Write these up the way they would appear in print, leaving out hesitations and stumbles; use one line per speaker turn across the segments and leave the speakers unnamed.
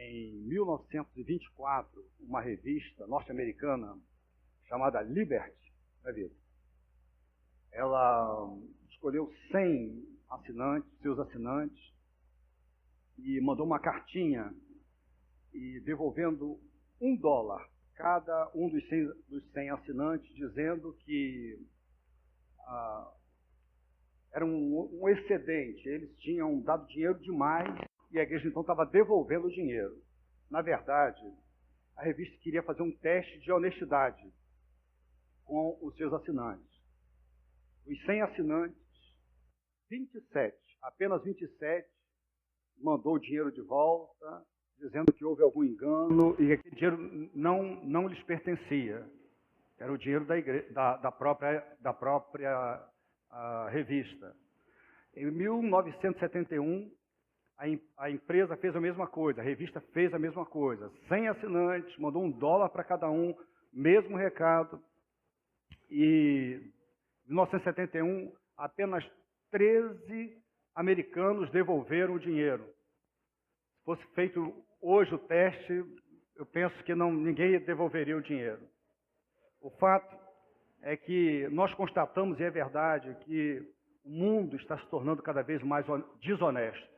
em 1924, uma revista norte-americana chamada Liberty, ela escolheu 100 assinantes, seus assinantes, e mandou uma cartinha e devolvendo $1 cada um dos 100 assinantes, dizendo que era um excedente, eles tinham dado dinheiro demais e a igreja então estava devolvendo o dinheiro. Na verdade, a revista queria fazer um teste de honestidade com os seus assinantes. Os 100 assinantes, 27, apenas 27, mandou o dinheiro de volta, dizendo que houve algum engano e que aquele dinheiro não lhes pertencia. Era o dinheiro da própria revista. Em 1971, a empresa fez a mesma coisa, a revista fez a mesma coisa. 100 assinantes, mandou $1 para cada um, mesmo recado. E em 1971, apenas 13 americanos devolveram o dinheiro. Se fosse feito hoje o teste, eu penso que ninguém devolveria o dinheiro. O fato é que nós constatamos, e é verdade, que o mundo está se tornando cada vez mais desonesto.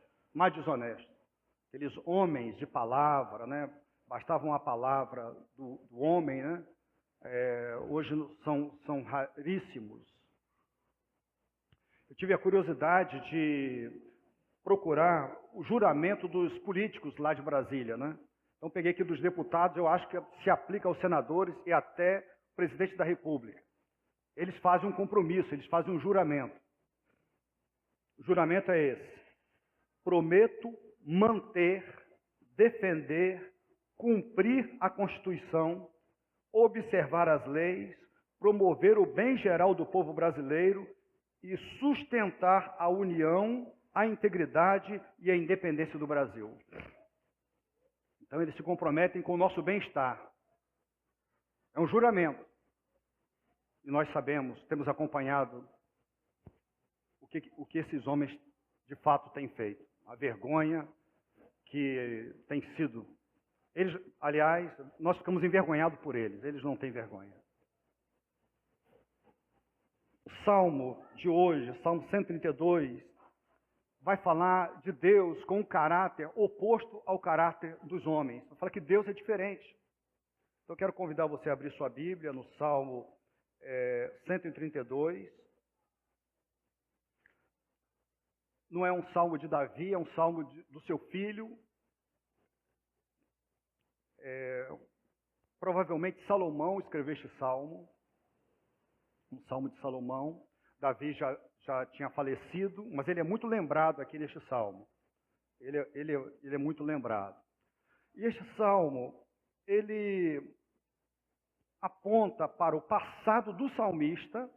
Aqueles homens de palavra, né? Bastava uma palavra do homem, né? Hoje são raríssimos. Eu tive a curiosidade de procurar o juramento dos políticos lá de Brasília, né? Então peguei aqui dos deputados, eu acho que se aplica aos senadores e até o presidente da República. Eles fazem um compromisso, eles fazem um juramento. O juramento é esse: prometo manter, defender, cumprir a Constituição, observar as leis, promover o bem geral do povo brasileiro e sustentar a união, a integridade e a independência do Brasil. Então eles se comprometem com o nosso bem-estar. É um juramento. E nós sabemos, temos acompanhado o que esses homens de fato têm feito. A vergonha que tem sido. Eles, aliás, nós ficamos envergonhados por eles não têm vergonha. O Salmo de hoje, Salmo 132, vai falar de Deus com um caráter oposto ao caráter dos homens. Vai falar que Deus é diferente. Então eu quero convidar você a abrir sua Bíblia no Salmo 132. Não é um salmo de Davi, é um salmo do seu filho. Provavelmente Salomão escreveu este salmo. Um salmo de Salomão. Davi já tinha falecido, mas ele é muito lembrado aqui neste salmo. Ele é muito lembrado. E este salmo, ele aponta para o passado do salmista,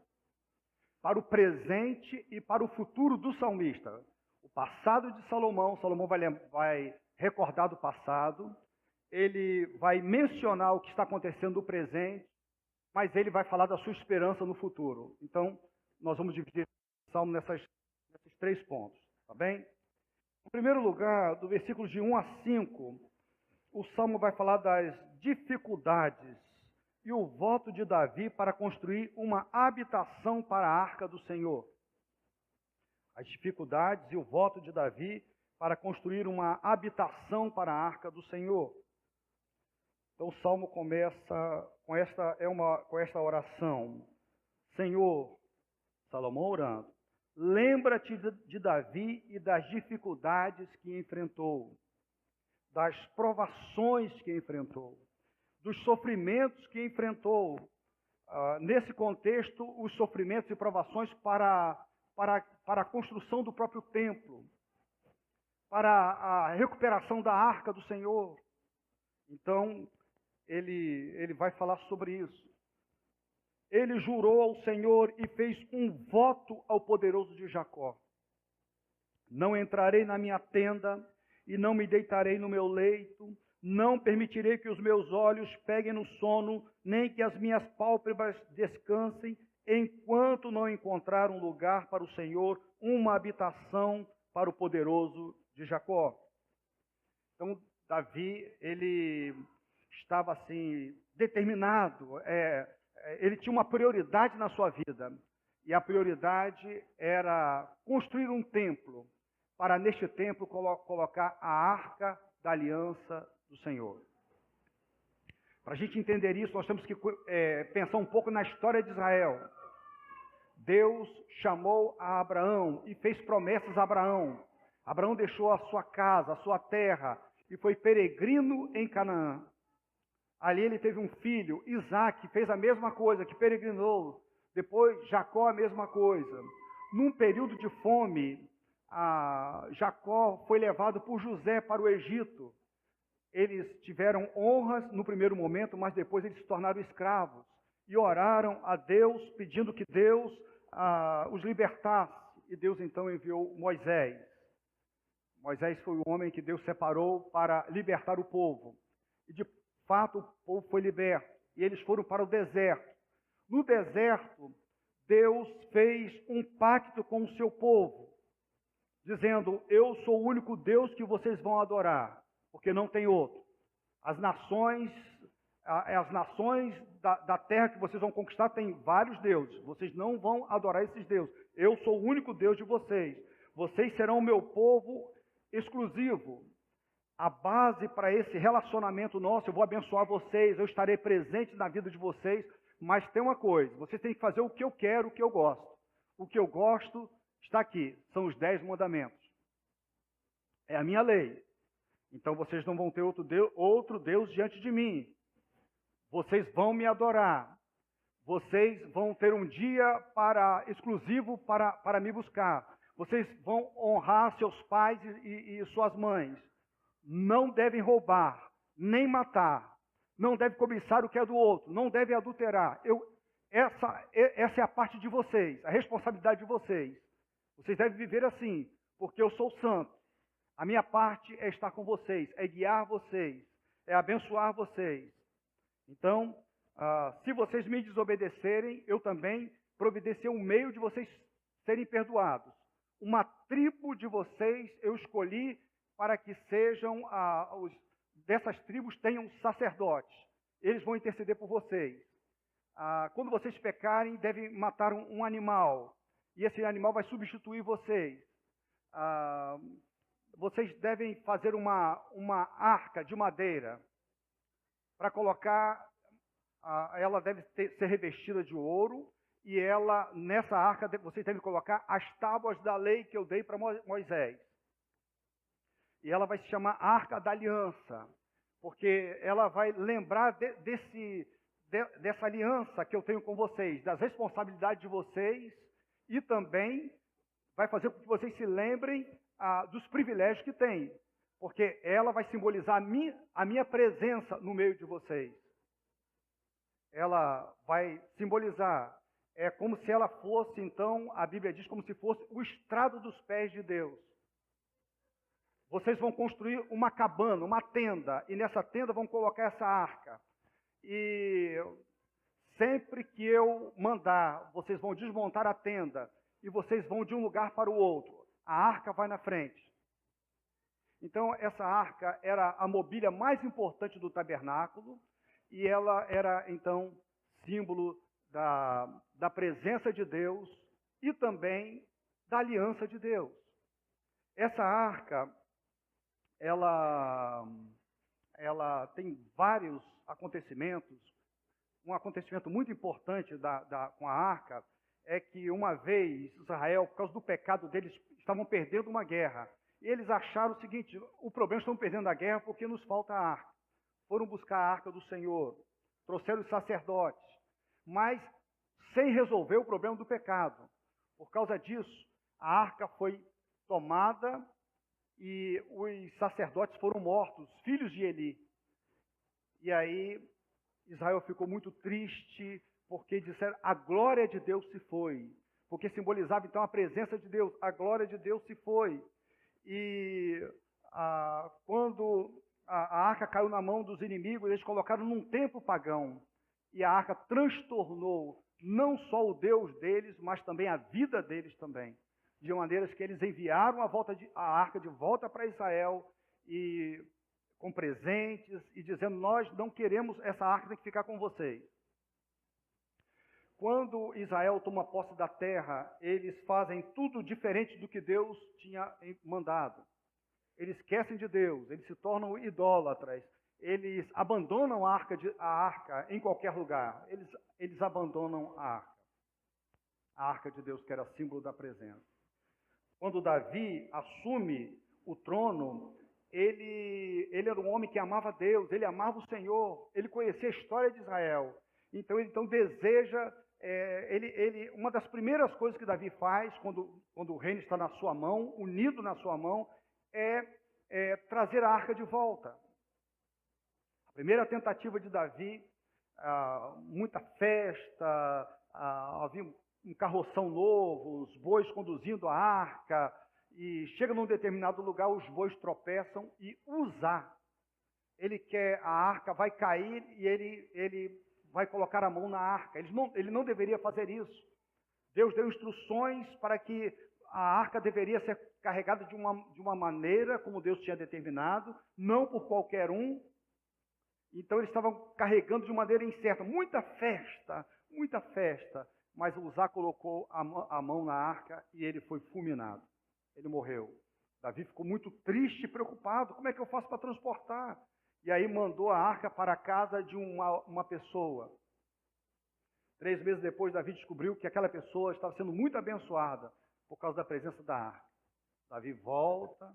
para o presente e para o futuro do salmista. O passado de Salomão vai recordar do passado, ele vai mencionar o que está acontecendo no presente, mas ele vai falar da sua esperança no futuro. Então, nós vamos dividir o salmo nesses 3 pontos, tá bem? Em primeiro lugar, do versículo de 1 a 5, o salmo vai falar das dificuldades e o voto de Davi para construir uma habitação para a arca do Senhor. As dificuldades e o voto de Davi para construir uma habitação para a arca do Senhor. Então o salmo começa com esta oração: Senhor, Salomão orando, lembra-te de Davi e das dificuldades que enfrentou, das provações que enfrentou, dos sofrimentos que enfrentou. Nesse contexto, os sofrimentos e provações para a construção do próprio templo, para a recuperação da arca do Senhor. Então, ele vai falar sobre isso. Ele jurou ao Senhor e fez um voto ao poderoso de Jacó: não entrarei na minha tenda e não me deitarei no meu leito, não permitirei que os meus olhos peguem no sono, nem que as minhas pálpebras descansem, enquanto não encontrar um lugar para o Senhor, uma habitação para o poderoso de Jacó. Então, Davi, ele estava assim, determinado, ele tinha uma prioridade na sua vida, e a prioridade era construir um templo, para neste templo colocar a arca da aliança do Senhor. Para a gente entender isso, nós temos que pensar um pouco na história de Israel. Deus chamou a Abraão e fez promessas a Abraão. Abraão deixou a sua casa, a sua terra, e foi peregrino em Canaã. Ali ele teve um filho, Isaque, fez a mesma coisa, que peregrinou. Depois Jacó, a mesma coisa. Num período de fome, Jacó foi levado por José para o Egito. Eles tiveram honras no primeiro momento, mas depois eles se tornaram escravos. E oraram a Deus, pedindo que Deus os libertasse. E Deus então enviou Moisés. Moisés foi o homem que Deus separou para libertar o povo. E de fato o povo foi liberto. E eles foram para o deserto. No deserto, Deus fez um pacto com o seu povo, dizendo: eu sou o único Deus que vocês vão adorar, porque não tem outro. As nações da terra que vocês vão conquistar têm vários deuses. Vocês não vão adorar esses deuses. Eu sou o único Deus de vocês. Vocês serão o meu povo exclusivo. A base para esse relacionamento nosso, eu vou abençoar vocês, eu estarei presente na vida de vocês, mas tem uma coisa, vocês têm que fazer o que eu quero, o que eu gosto. O que eu gosto está aqui, são os 10 mandamentos. É a minha lei. Então vocês não vão ter outro Deus diante de mim. Vocês vão me adorar. Vocês vão ter um dia exclusivo para me buscar. Vocês vão honrar seus pais e suas mães. Não devem roubar, nem matar. Não devem cobiçar o que é do outro. Não devem adulterar. Essa é a parte de vocês, a responsabilidade de vocês. Vocês devem viver assim, porque eu sou santo. A minha parte é estar com vocês, é guiar vocês, é abençoar vocês. Então, se vocês me desobedecerem, eu também providenciei um meio de vocês serem perdoados. Uma tribo de vocês eu escolhi para que sejam, dessas tribos tenham sacerdotes. Eles vão interceder por vocês. Quando vocês pecarem, devem matar um animal. E esse animal vai substituir vocês. Vocês devem fazer uma arca de madeira para colocar, ela deve ser revestida de ouro, e nessa arca, vocês devem colocar as tábuas da lei que eu dei para Moisés. E ela vai se chamar Arca da Aliança, porque ela vai lembrar dessa aliança que eu tenho com vocês, das responsabilidades de vocês, e também vai fazer com que vocês se lembrem dos privilégios que têm, porque ela vai simbolizar a minha presença no meio de vocês. Ela vai simbolizar, é como se ela fosse, então, a Bíblia diz, como se fosse o estrado dos pés de Deus. Vocês vão construir uma cabana, uma tenda, e nessa tenda vão colocar essa arca. E sempre que eu mandar, vocês vão desmontar a tenda, e vocês vão de um lugar para o outro. A arca vai na frente. Então, essa arca era a mobília mais importante do tabernáculo, e ela era, então, símbolo da presença de Deus e também da aliança de Deus. Essa arca, ela tem vários acontecimentos. Um acontecimento muito importante com a arca é que uma vez Israel, por causa do pecado deles, estavam perdendo uma guerra. E eles acharam o seguinte: o problema, estamos perdendo a guerra porque nos falta a arca. Foram buscar a arca do Senhor, trouxeram os sacerdotes, mas sem resolver o problema do pecado. Por causa disso, a arca foi tomada e os sacerdotes foram mortos, filhos de Eli. E aí Israel ficou muito triste, porque disseram: a glória de Deus se foi. Porque simbolizava então a presença de Deus, a glória de Deus se foi. E quando a arca caiu na mão dos inimigos, eles colocaram num templo pagão. E a arca transtornou não só o Deus deles, mas também a vida deles também. De maneiras que eles enviaram a arca de volta para Israel, e com presentes e dizendo: nós não queremos essa arca, tem que ficar com vocês. Quando Israel toma posse da terra, eles fazem tudo diferente do que Deus tinha mandado. Eles esquecem de Deus, eles se tornam idólatras, eles abandonam a arca em qualquer lugar, eles abandonam a arca de Deus, que era símbolo da presença. Quando Davi assume o trono, ele era um homem que amava Deus, ele amava o Senhor, ele conhecia a história de Israel. Então ele deseja, uma das primeiras coisas que Davi faz, quando o reino está na sua mão, unido na sua mão, é trazer a arca de volta. A primeira tentativa de Davi, muita festa, havia um carroção novo, os bois conduzindo a arca, e chega num determinado lugar, os bois tropeçam e Uzá, ele quer, a arca vai cair e ele vai colocar a mão na arca. Ele não deveria fazer isso. Deus deu instruções para que a arca deveria ser carregada de uma maneira como Deus tinha determinado, não por qualquer um. Então eles estavam carregando de maneira incerta, muita festa, mas Uzá colocou a mão na arca e ele foi fulminado. Ele morreu. Davi ficou muito triste e preocupado. Como é que eu faço para transportar? E aí mandou a arca para a casa de uma pessoa. 3 meses depois, Davi descobriu que aquela pessoa estava sendo muito abençoada por causa da presença da arca. Davi volta,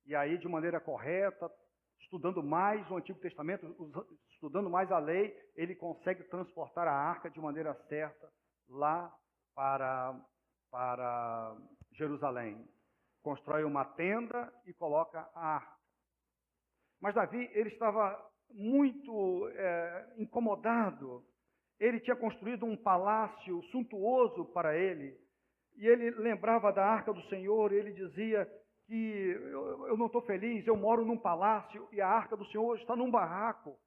e aí, de maneira correta, estudando mais o Antigo Testamento, estudando mais a lei, ele consegue transportar a arca de maneira certa lá para Jerusalém. Constrói uma tenda e coloca a arca. Mas Davi, ele estava muito incomodado. Ele tinha construído um palácio suntuoso para ele, e ele lembrava da arca do Senhor, e ele dizia que eu não estou feliz, eu moro num palácio, e a arca do Senhor está num barraco.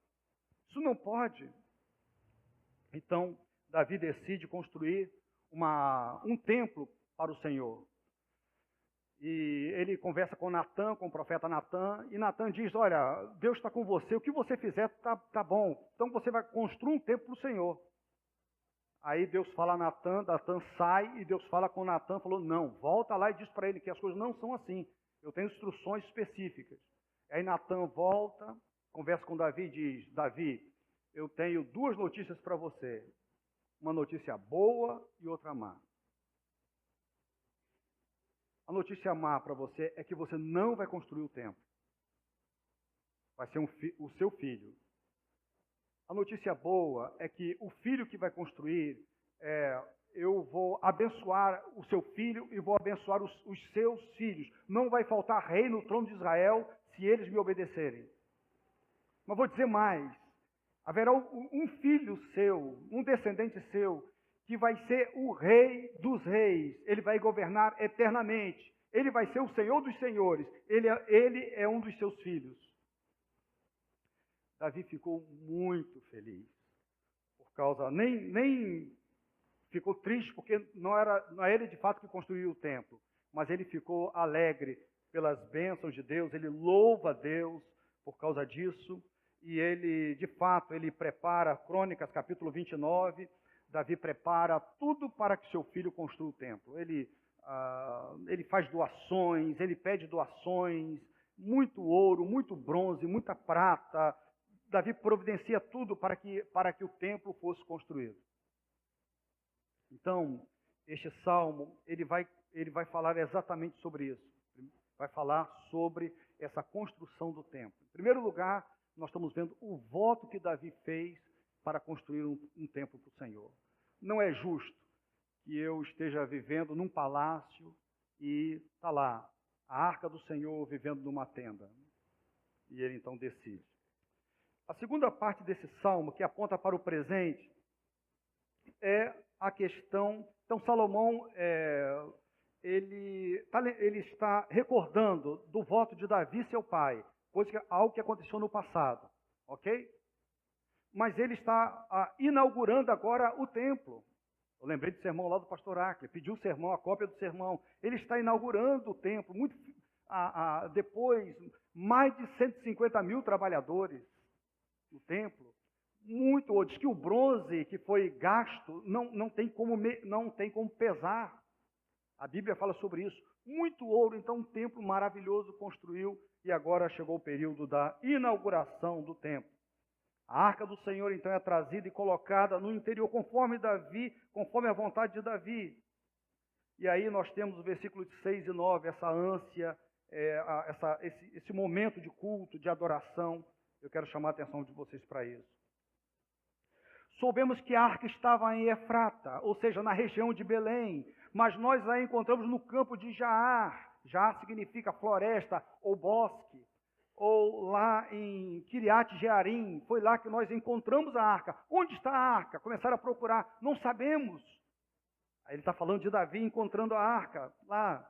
Isso não pode. Então, Davi decide construir um templo para o Senhor. E ele conversa com Natã, com o profeta Natã, e Natã diz: olha, Deus está com você, o que você fizer está bom, então você vai construir um templo para o Senhor. Aí Deus fala a Natã sai, e Deus fala com Natã, falou: não, volta lá e diz para ele que as coisas não são assim, eu tenho instruções específicas. Aí Natã volta, conversa com Davi e diz: Davi, eu tenho 2 notícias para você, uma notícia boa e outra má. A notícia má para você é que você não vai construir o templo. Vai ser o seu filho. A notícia boa é que o filho que vai construir, eu vou abençoar o seu filho e vou abençoar os seus filhos. Não vai faltar rei no trono de Israel se eles me obedecerem. Mas vou dizer mais. Haverá um filho seu, um descendente seu, que vai ser o rei dos reis. Ele vai governar eternamente. Ele vai ser o Senhor dos senhores. Ele é um dos seus filhos. Davi ficou muito feliz. Por causa, nem ficou triste, porque não é ele de fato que construiu o templo. Mas ele ficou alegre pelas bênçãos de Deus. Ele louva a Deus por causa disso. E ele, de fato, ele prepara, Crônicas, capítulo 29, Davi prepara tudo para que seu filho construa o templo. Ele faz doações, ele pede doações, muito ouro, muito bronze, muita prata. Davi providencia tudo para que o templo fosse construído. Então, este salmo, ele vai falar exatamente sobre isso. Vai falar sobre essa construção do templo. Em primeiro lugar, nós estamos vendo o voto que Davi fez para construir um templo para o Senhor. Não é justo que eu esteja vivendo num palácio e está lá, a arca do Senhor vivendo numa tenda. E ele então decide. A segunda parte desse salmo, que aponta para o presente, é a questão... Então, Salomão, ele está recordando do voto de Davi, seu pai, algo que aconteceu no passado, ok? Mas ele está inaugurando agora o templo. Eu lembrei do sermão lá do pastor Acre, pediu o sermão, a cópia do sermão. Ele está inaugurando o templo, depois, mais de 150 mil trabalhadores no templo. Muito ouro. Diz que o bronze que foi gasto não tem como pesar. A Bíblia fala sobre isso. Muito ouro. Então, um templo maravilhoso construiu e agora chegou o período da inauguração do templo. A arca do Senhor, então, é trazida e colocada no interior, conforme a vontade de Davi. E aí nós temos os versículos 6 e 9, essa ânsia, esse momento de culto, de adoração. Eu quero chamar a atenção de vocês para isso. Soubemos que a arca estava em Efrata, ou seja, na região de Belém, mas nós a encontramos no campo de Jaar. Jaar significa floresta ou bosque. Ou lá em Kiriat Jearim, foi lá que nós encontramos a arca. Onde está a arca? Começaram a procurar, não sabemos. Aí ele está falando de Davi encontrando a arca lá.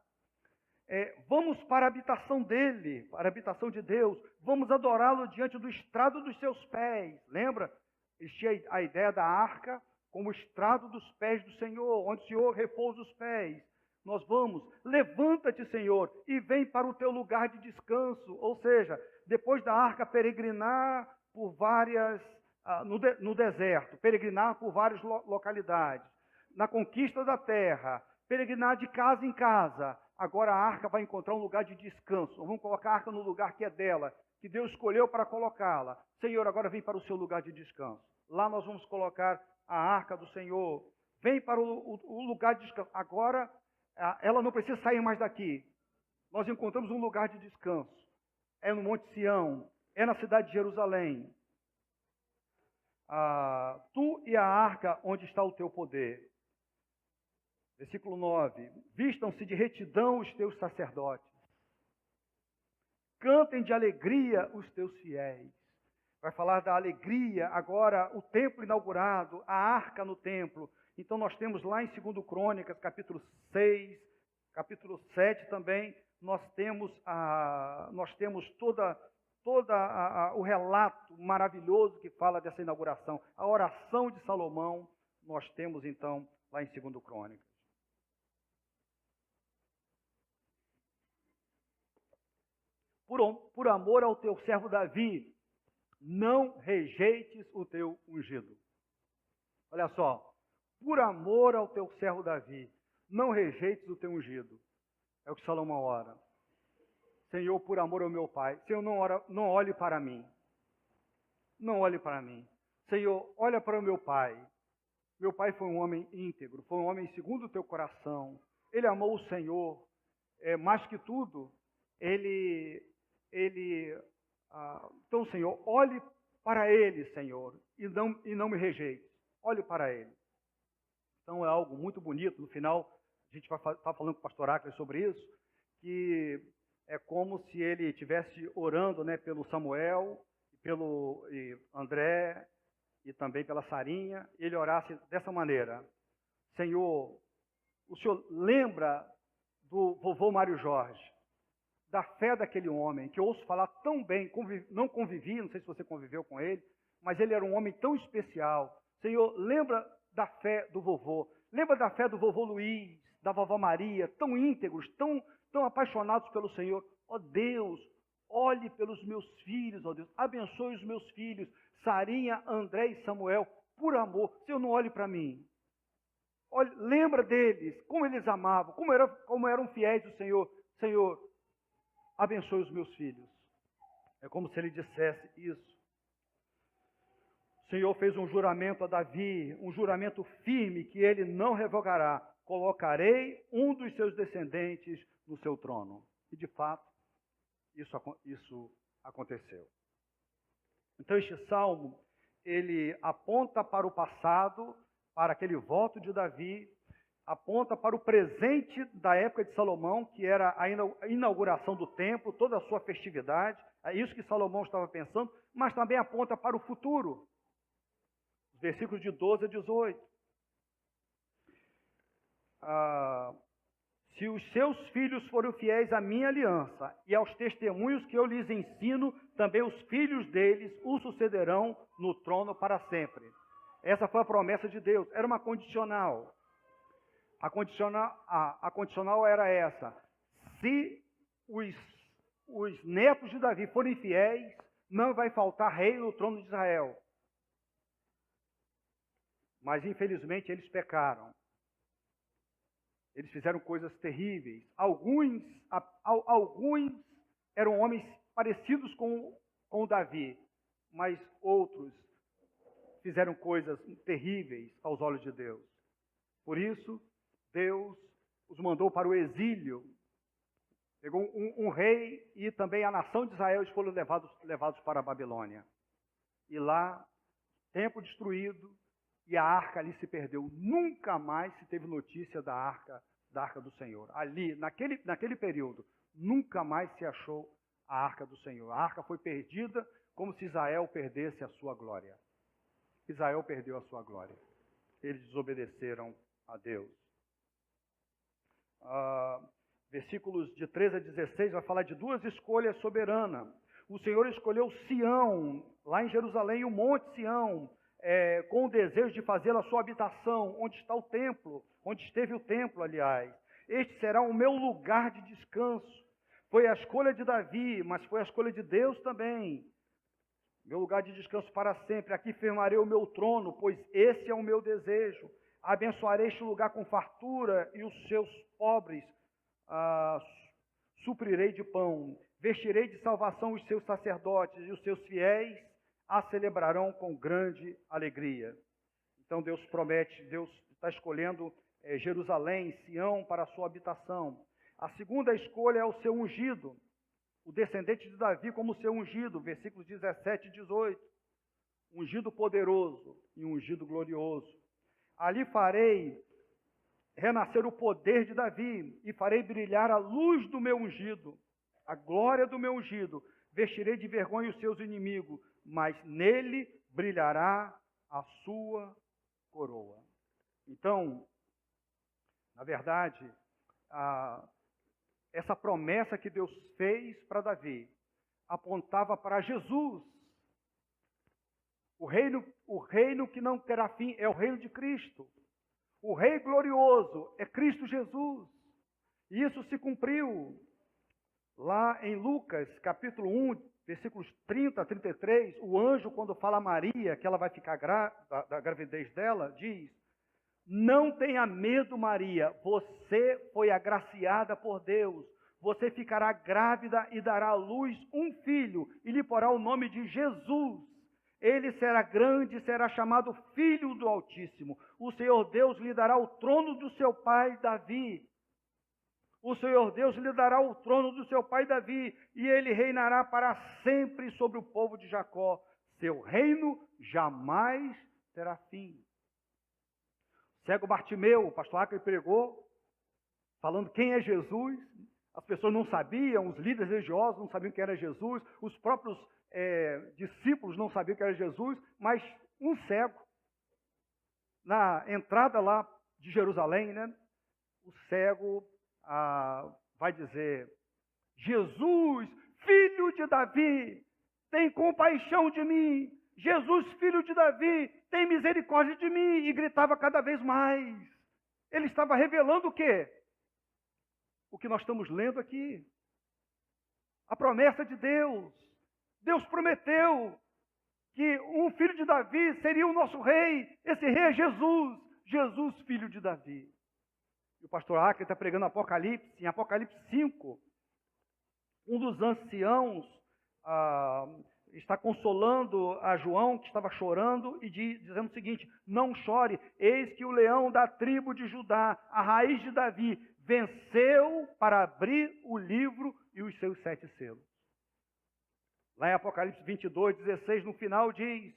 Vamos para a habitação dele, para a habitação de Deus. Vamos adorá-lo diante do estrado dos seus pés. Lembra? Existia a ideia da arca como estrado dos pés do Senhor, onde o Senhor repousa os pés. Nós vamos, levanta-te, Senhor, e vem para o teu lugar de descanso. Ou seja, depois da arca peregrinar por no deserto, peregrinar por várias localidades, na conquista da terra, peregrinar de casa em casa, agora a arca vai encontrar um lugar de descanso. Vamos colocar a arca no lugar que é dela, que Deus escolheu para colocá-la. Senhor, agora vem para o seu lugar de descanso. Lá nós vamos colocar a arca do Senhor. Vem para o lugar de descanso. Agora ela não precisa sair mais daqui. Nós encontramos um lugar de descanso. É no Monte Sião, é na cidade de Jerusalém. Tu e a arca onde está o teu poder. Versículo 9. Vistam-se de retidão os teus sacerdotes. Cantem de alegria os teus fiéis. Vai falar da alegria, agora o templo inaugurado, a arca no templo. Então nós temos lá em 2 Crônicas, capítulo 6, capítulo 7 também, nós temos todo o relato maravilhoso que fala dessa inauguração. A oração de Salomão, nós temos então lá em 2 Crônicas. Por amor ao teu servo Davi, não rejeites o teu ungido. Olha só. Por amor ao teu servo Davi, não rejeites o teu ungido. É o que Salomão ora. Senhor, por amor ao meu pai. Senhor, não olhe para mim. Não olhe para mim. Senhor, olha para o meu pai. Meu pai foi um homem íntegro, foi um homem segundo o teu coração. Ele amou o Senhor. Mais que tudo, então, Senhor, olhe para ele, Senhor, e não me rejeite. Olhe para ele. Então é algo muito bonito. No final, a gente vai estar falando com o pastor Acre sobre isso, que é como se ele estivesse orando, né, pelo Samuel, pelo André e também pela Sarinha. Ele orasse dessa maneira: Senhor, o Senhor lembra do vovô Mário Jorge, da fé daquele homem, que eu ouço falar tão bem, não convivi, não sei se você conviveu com ele, mas ele era um homem tão especial. Senhor, lembra da fé do vovô. Lembra da fé do vovô Luiz, da vovó Maria, tão íntegros, tão apaixonados pelo Senhor. Ó Deus, olhe pelos meus filhos, ó Deus, abençoe os meus filhos, Sarinha, André e Samuel, por amor. Senhor, não olhe para mim. Olhe, lembra deles, como eles amavam, como eram fiéis do Senhor. Senhor, abençoe os meus filhos. É como se ele dissesse isso. O Senhor fez um juramento a Davi, um juramento firme que ele não revogará. Colocarei um dos seus descendentes no seu trono. E de fato, isso aconteceu. Então este salmo, ele aponta para o passado, para aquele voto de Davi, aponta para o presente da época de Salomão, que era a inauguração do templo, toda a sua festividade. É isso que Salomão estava pensando, mas também aponta para o futuro. Versículos de 12 a 18. Se os seus filhos forem fiéis à minha aliança e aos testemunhos que eu lhes ensino, também os filhos deles o sucederão no trono para sempre. Essa foi a promessa de Deus, era uma condicional. A condicional era essa: se os, os netos de Davi forem fiéis, não vai faltar rei no trono de Israel. Mas, infelizmente, eles pecaram. Eles fizeram coisas terríveis. Alguns eram homens parecidos com Davi, mas outros fizeram coisas terríveis aos olhos de Deus. Por isso, Deus os mandou para o exílio. Pegou um rei e também a nação de Israel, eles foram levados para a Babilônia. E lá, templo destruído, e a arca ali se perdeu. Nunca mais se teve notícia da arca do Senhor. Ali, naquele período, nunca mais se achou a arca do Senhor. A arca foi perdida como se Israel perdesse a sua glória. Israel perdeu a sua glória. Eles desobedeceram a Deus. Versículos de 13 a 16 vai falar de duas escolhas soberanas. O Senhor escolheu Sião, lá em Jerusalém, o monte Sião, com o desejo de fazê-la sua habitação, onde está o templo, onde esteve o templo, aliás. Este será o meu lugar de descanso. Foi a escolha de Davi, mas foi a escolha de Deus também. Meu lugar de descanso para sempre. Aqui firmarei o meu trono, pois esse é o meu desejo. Abençoarei este lugar com fartura e os seus pobres suprirei de pão. Vestirei de salvação os seus sacerdotes e os seus fiéis a celebrarão com grande alegria. Então Deus promete, Deus está escolhendo Jerusalém, Sião, para a sua habitação. A segunda escolha é o seu ungido, o descendente de Davi como seu ungido, versículos 17 e 18. Ungido poderoso e ungido glorioso. Ali farei renascer o poder de Davi e farei brilhar a luz do meu ungido, a glória do meu ungido. Vestirei de vergonha os seus inimigos, mas nele brilhará a sua coroa. Então, na verdade, essa promessa que Deus fez para Davi apontava para Jesus. O reino que não terá fim é o reino de Cristo. O Rei glorioso é Cristo Jesus. E isso se cumpriu lá em Lucas, capítulo 1, versículos 30 a 33. O anjo, quando fala a Maria, que ela vai ficar da gravidez dela, diz: não tenha medo, Maria, você foi agraciada por Deus. Você ficará grávida e dará à luz um filho, e lhe porá o nome de Jesus. Ele será grande e será chamado Filho do Altíssimo. O Senhor Deus lhe dará o trono do seu pai Davi. O Senhor Deus lhe dará o trono do seu pai Davi, e ele reinará para sempre sobre o povo de Jacó. Seu reino jamais terá fim. Cego Bartimeu, o pastor Acre pregou, falando quem é Jesus. As pessoas não sabiam, os líderes religiosos não sabiam quem era Jesus, os próprios discípulos não sabiam quem era Jesus, mas um cego, na entrada lá de Jerusalém, né, o cego vai dizer: Jesus, filho de Davi, tem compaixão de mim. Jesus, filho de Davi, tem misericórdia de mim. E gritava cada vez mais. Ele estava revelando o quê? O que nós estamos lendo aqui. A promessa de Deus. Deus prometeu que um filho de Davi seria o nosso rei. Esse rei é Jesus. Jesus, filho de Davi. E o pastor Acre está pregando Apocalipse. Em Apocalipse 5, um dos anciãos está consolando a João, que estava chorando, e dizendo o seguinte: não chore, eis que o leão da tribo de Judá, a raiz de Davi, venceu para abrir o livro e os seus 7 selos. Lá em Apocalipse 22, 16, no final diz: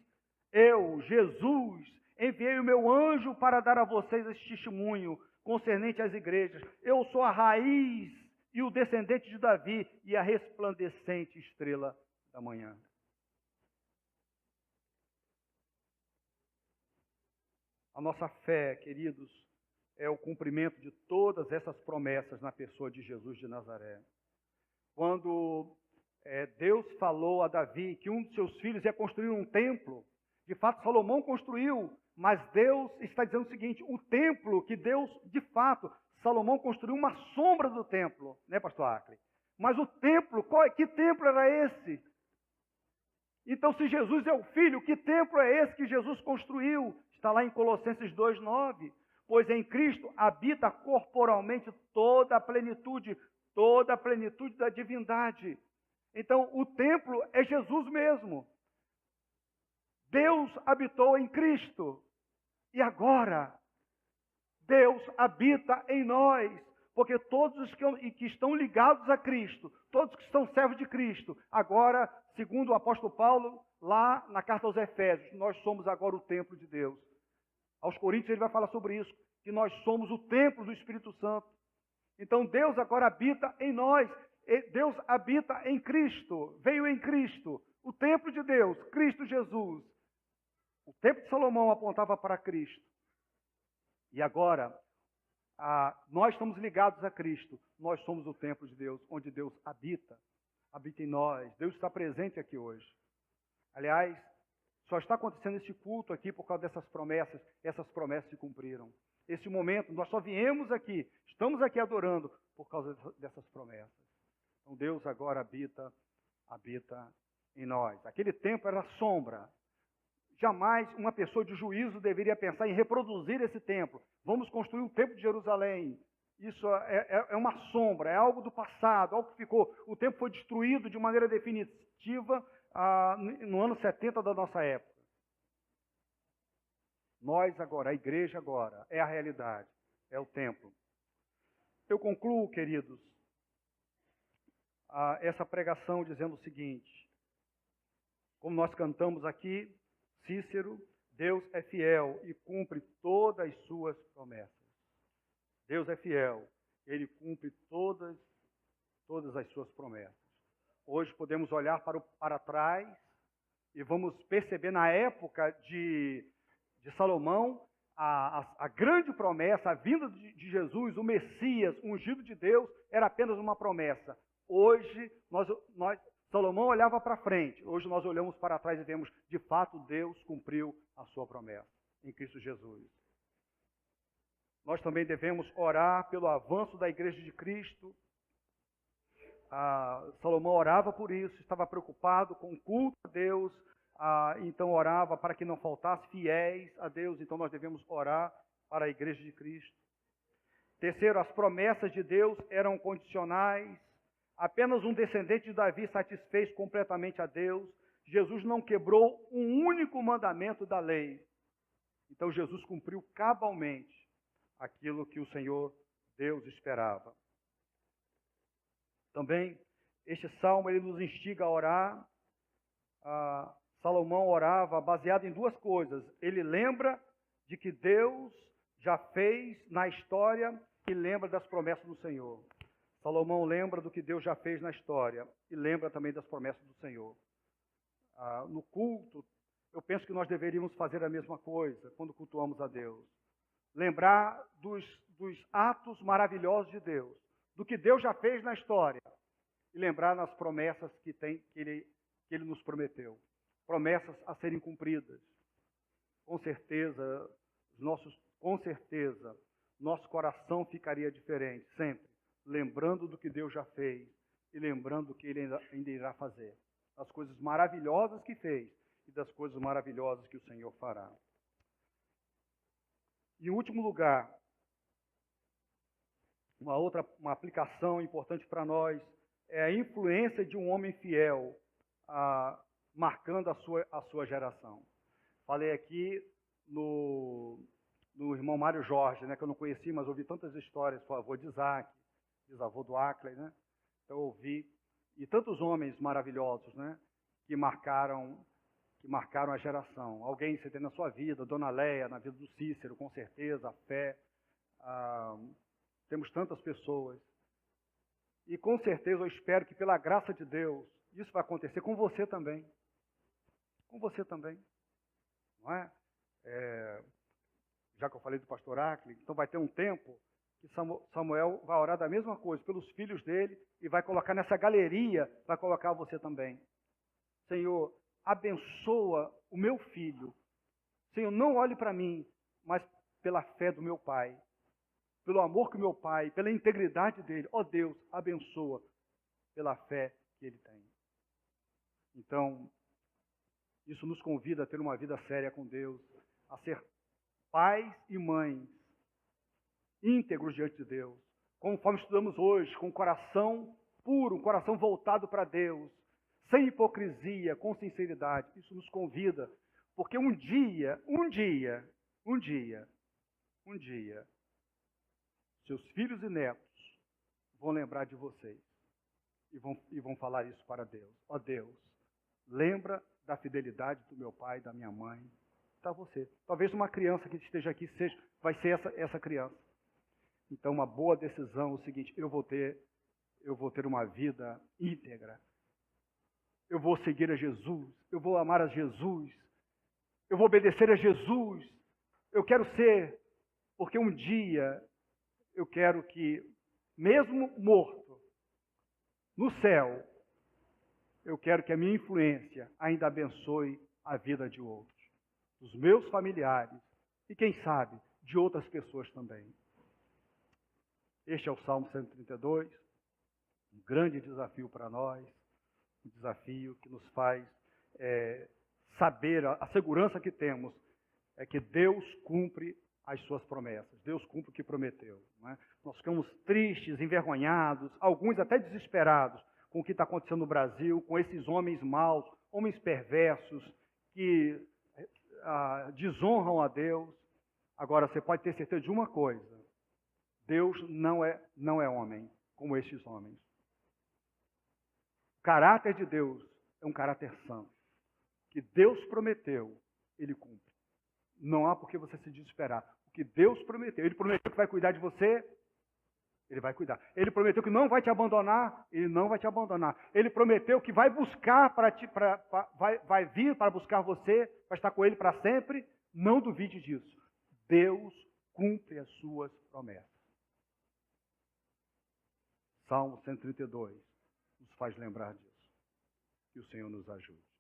eu, Jesus, enviei o meu anjo para dar a vocês esse testemunho concernente às igrejas. Eu sou a raiz e o descendente de Davi e a resplandecente estrela da manhã. A nossa fé, queridos, é o cumprimento de todas essas promessas na pessoa de Jesus de Nazaré. Quando Deus falou a Davi que um de seus filhos ia construir um templo, de fato Salomão construiu, mas Deus está dizendo o seguinte: o templo que Deus, de fato, Salomão construiu uma sombra do templo, né, pastor Acre? Mas o templo, que templo era esse? Então, se Jesus é o Filho, que templo é esse que Jesus construiu? Está lá em Colossenses 2,9. Pois em Cristo habita corporalmente toda a plenitude da divindade. Então, o templo é Jesus mesmo. Deus habitou em Cristo. E agora, Deus habita em nós. Porque todos os que estão ligados a Cristo, todos que são servos de Cristo, agora, segundo o apóstolo Paulo, lá na carta aos Efésios, nós somos agora o templo de Deus. Aos Coríntios ele vai falar sobre isso, que nós somos o templo do Espírito Santo. Então Deus agora habita em nós. Deus habita em Cristo, veio em Cristo. O templo de Deus, Cristo Jesus. O templo de Salomão apontava para Cristo. E agora, nós estamos ligados a Cristo. Nós somos o templo de Deus, onde Deus habita. Habita em nós. Deus está presente aqui hoje. Aliás, só está acontecendo esse culto aqui por causa dessas promessas. Essas promessas se cumpriram. Esse momento, nós só viemos aqui, estamos aqui adorando por causa dessas promessas. Então Deus agora habita em nós. Aquele tempo era sombra. Jamais uma pessoa de juízo deveria pensar em reproduzir esse templo. Vamos construir um templo de Jerusalém. Isso é uma sombra, é algo do passado, algo que ficou. O templo foi destruído de maneira definitiva no ano 70 da nossa época. Nós agora, a igreja agora, é a realidade, é o templo. Eu concluo, queridos, essa pregação dizendo o seguinte: como nós cantamos aqui, Cícero, Deus é fiel e cumpre todas as suas promessas. Deus é fiel, Ele cumpre todas as suas promessas. Hoje podemos olhar para trás e vamos perceber na época de Salomão, a grande promessa, a vinda de Jesus, o Messias, o ungido de Deus, era apenas uma promessa. Hoje, Salomão olhava para frente, hoje nós olhamos para trás e vemos, de fato, Deus cumpriu a sua promessa em Cristo Jesus. Nós também devemos orar pelo avanço da igreja de Cristo. Salomão orava por isso, estava preocupado com o culto a Deus, então orava para que não faltasse fiéis a Deus, então nós devemos orar para a igreja de Cristo. Terceiro, as promessas de Deus eram condicionais. Apenas um descendente de Davi satisfez completamente a Deus. Jesus não quebrou um único mandamento da lei. Então Jesus cumpriu cabalmente aquilo que o Senhor Deus esperava. Também, este salmo ele nos instiga a orar. Salomão orava baseado em duas coisas. Ele lembra de que Deus já fez na história e lembra das promessas do Senhor. Salomão lembra do que Deus já fez na história e lembra também das promessas do Senhor. No culto, eu penso que nós deveríamos fazer a mesma coisa quando cultuamos a Deus. Lembrar dos atos maravilhosos de Deus, do que Deus já fez na história e lembrar nas promessas que Ele nos prometeu. Promessas a serem cumpridas. Com certeza, nosso coração ficaria diferente, sempre, lembrando do que Deus já fez e lembrando do que Ele ainda irá fazer. Das coisas maravilhosas que fez e das coisas maravilhosas que o Senhor fará. E, em último lugar, uma aplicação importante para nós é a influência de um homem fiel, marcando a sua geração. Falei aqui no irmão Mário Jorge, né, que eu não conheci, mas ouvi tantas histórias, foi avô de Isaac, bisavô do Ackley, né? Então eu ouvi, e tantos homens maravilhosos, né, que marcaram a geração. Alguém você tem na sua vida, Dona Leia, na vida do Cícero, com certeza, a fé. Temos tantas pessoas. E com certeza eu espero que pela graça de Deus, isso vai acontecer com você também. Com você também. Não é? Já que eu falei do pastor Ackley, então vai ter um tempo que Samuel vai orar da mesma coisa pelos filhos dele e vai colocar nessa galeria, vai colocar você também. Senhor, abençoa o meu filho. Senhor, não olhe para mim, mas pela fé do meu pai, pelo amor que o meu pai, pela integridade dele. Ó Deus, abençoa. pela fé que ele tem. Então, isso nos convida a ter uma vida séria com Deus, a ser pais e mães íntegros diante de Deus, conforme estudamos hoje, com o coração puro, um coração voltado para Deus, sem hipocrisia, com sinceridade. Isso nos convida, porque um dia, seus filhos e netos vão lembrar de vocês e vão falar isso para Deus. Ó Deus, lembra da fidelidade do meu pai, da minha mãe, está você. Talvez uma criança que esteja aqui vai ser essa criança. Então, uma boa decisão é o seguinte: eu vou ter uma vida íntegra. Eu vou seguir a Jesus, eu vou amar a Jesus, eu vou obedecer a Jesus. Eu quero ser, porque um dia eu quero que, mesmo morto, no céu, eu quero que a minha influência ainda abençoe a vida de outros, dos meus familiares e, quem sabe, de outras pessoas também. Este é o Salmo 132, um grande desafio para nós, um desafio que nos faz saber, a segurança que temos é que Deus cumpre as suas promessas, Deus cumpre o que prometeu. Não é? Nós ficamos tristes, envergonhados, alguns até desesperados com o que está acontecendo no Brasil, com esses homens maus, homens perversos, que desonram a Deus. Agora, você pode ter certeza de uma coisa: Deus não é homem como estes homens. O caráter de Deus é um caráter santo. O que Deus prometeu, Ele cumpre. Não há por que você se desesperar. O que Deus prometeu, Ele prometeu que vai cuidar de você, Ele vai cuidar. Ele prometeu que não vai te abandonar, Ele não vai te abandonar. Ele prometeu que vai buscar vai vir para buscar você, vai estar com Ele para sempre. Não duvide disso. Deus cumpre as suas promessas. Salmo 132 nos faz lembrar disso. Que o Senhor nos ajude.